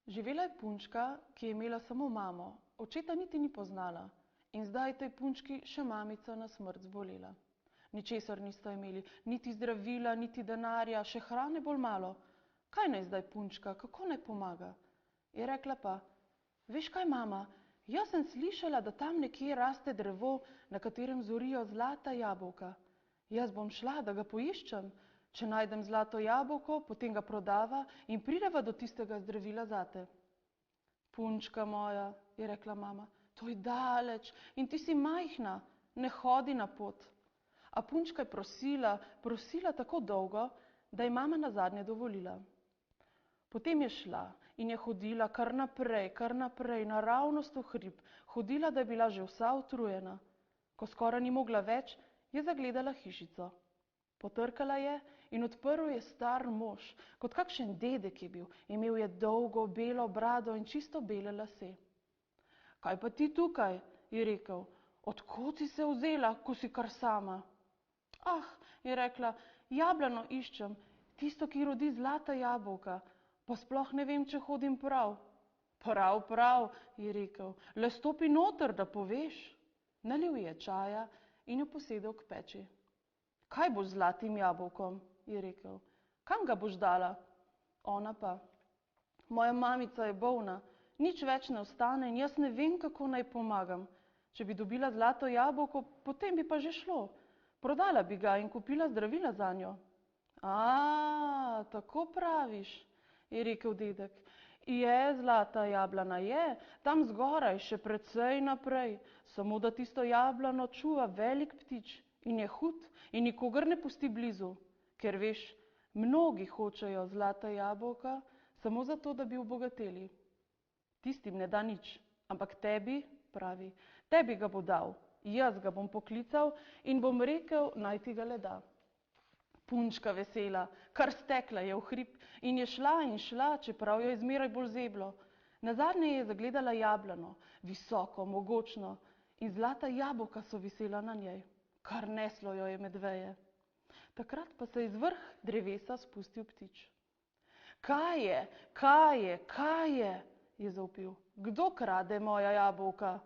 Živela je punčka, ki je imela samo mamo, očeta niti ni poznala in zdaj tej punčki še mamica na smrt zbolela. Ničesar nista imeli, niti zdravila, niti denarja, še hrane bolj malo. Kaj naj zdaj punčka, kako naj pomaga? Je rekla pa, veš kaj, mama, jaz sem slišala, da tam nekje raste drevo, na katerem zorijo zlata jabolka. Jaz bom šla, da ga poiščem. Če najdem zlato jabolko, potem ga prodava in prideva do tistega zdravila zate. Punčka moja, je rekla mama, to je daleč in ti si majhna, ne hodi na pot. A punčka je prosila tako dolgo, da je mama nazadnje dovolila. Potem je šla in je hodila kar naprej, naravnost v hrib, hodila, da je bila že vsa utrujena. Ko skoraj ni mogla več, je zagledala hišico. Potrkala je in odprl je star mož, kot kakšen dedek je bil, imel je dolgo belo brado in čisto bele lase. Kaj pa ti tukaj, je rekel, od kod si se vzela, ko si kar sama? Ah, je rekla, jablano iščem, tisto, ki rodi zlata jabolka, pa sploh ne vem, če hodim prav. Prav, je rekel, le stopi noter, da poveš. Nalil je čaja in jo posedel k peči. Kaj boš z zlatim jabolkom, je rekel, kam ga boš dala? Ona pa, moja mamica je bolna, nič več ne ostane in jaz ne vem, kako naj pomagam. Če bi dobila zlato jabolko, potem bi pa že šlo. Prodala bi ga in kupila zdravila zanjo. A, tako praviš, je rekel dedek. Je, zlata jablana je, tam zgoraj, še precej naprej, samo da tisto jablano čuva velik ptič in je hud in nikogar ne pusti blizu, ker veš, mnogi hočejo zlata jabolka samo zato, da bi obogateli. Tistim ne da nič, ampak tebi, pravi, tebi ga bo dal, jaz ga bom poklical in bom rekel, naj ti ga le da. Punčka vesela, kar stekla je v hrib in je šla, čeprav jo je zmeraj bolj zeblo. Nazadnje je zagledala jablano, visoko, mogočno in zlata jabolka so visela na njej. Kar neslo jo je med veje. Takrat pa se je iz vrh drevesa spustil ptič. Kaj je, je zavpil. Kdo krade moja jabolka?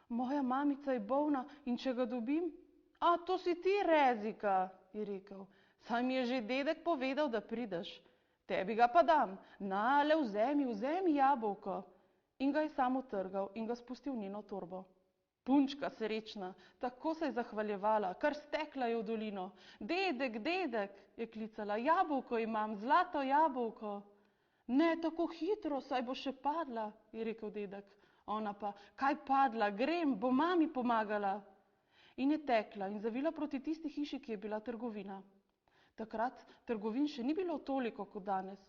Moja mamica je bolna in če ga dobim? A, to si ti, Rezika, je rekel. Saj mi je že dedek povedal, da prideš. Tebi ga pa dam. Na, le vzemi jabolko. In ga je sam utrgal in ga spustil v njeno torbo. Punčka srečna, tako se je zahvaljevala, kar stekla je v dolino. Dedek, je klicala, jabolko imam, zlato jabolko. Ne tako hitro, saj bo še padla, je rekel dedek. Ona pa, kaj padla, grem, bo mami pomagala. In je tekla in zavila proti tisti hiši, ki je bila trgovina. Takrat trgovin še ni bilo toliko kot danes.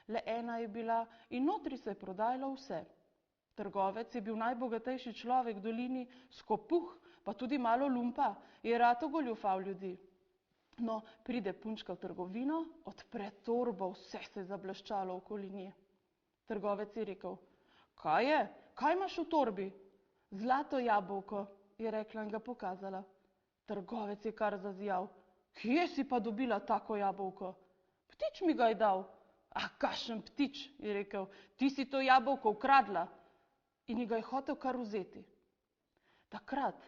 Le ena je bila in notri se je prodajalo vse. Trgovec je bil najbogatejši človek v dolini, skopuh, pa tudi malo lumpa, je rad ogoljufal ljudi. No, pride punčka v trgovino, odpre torbo, vse se je zablaščalo okoli nje. Trgovec je rekel, kaj je, kaj imaš v torbi? Zlato jabolko, je rekla in ga pokazala. Trgovec je kar zazijal, kje si pa dobila tako jabolko? Ptič mi ga je dal. Ah, kakšen ptič, je rekel, ti si to jabolko ukradla. In ji ga je hotel kar vzeti. Takrat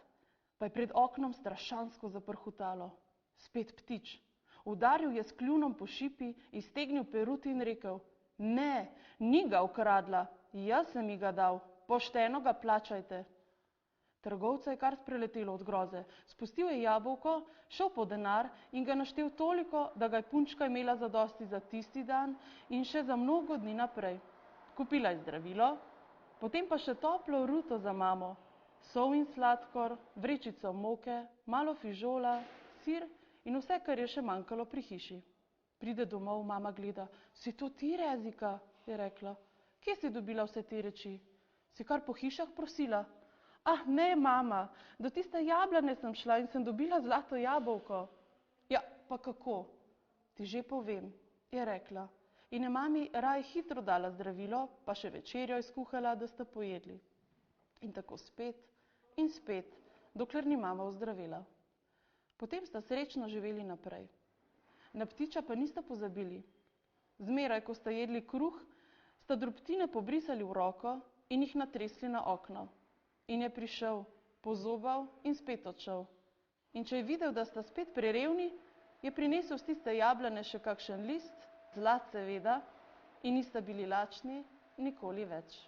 pa je pred oknom strašansko zaprhutalo. Spet ptič. Udaril je s kljunom po šipi, iztegnil peruti in rekel, ne, ni ga ukradla, jaz sem ji ga dal, pošteno ga plačajte. Trgovca je kar preletelo od groze. Spustil je jabolko, šel po denar in ga naštel toliko, da ga je punčka imela zadosti za tisti dan in še za mnogo dni naprej. Kupila je zdravilo, potem pa še toplo ruto za mamo, sol in sladkor, vrečico moke, malo fižola, sir in vse, kar je še manjkalo pri hiši. Pride domov, mama gleda, si to ti, Rezika, je rekla. Kje si dobila vse te reči? Si kar po hišah prosila? Ah, ne, mama, do tiste jablane sem šla in sem dobila zlato jabolko. Ja, pa kako? Ti že povem, je rekla. In je mami raje hitro dala zdravilo, pa še večerjo izkuhala, da sta pojedli. In tako spet in spet, dokler ni mama ozdravela. Potem sta srečno živeli naprej. Na ptiča pa nista pozabili. Zmeraj, ko sta jedli kruh, sta drobtine pobrisali v roko in jih natresli na okno. In je prišel, pozobal in spet odšel. In če je videl, da sta spet prerevni, je prinesel z tiste jablane še kakšen list, zlat seveda, in nista bili lačni nikoli več.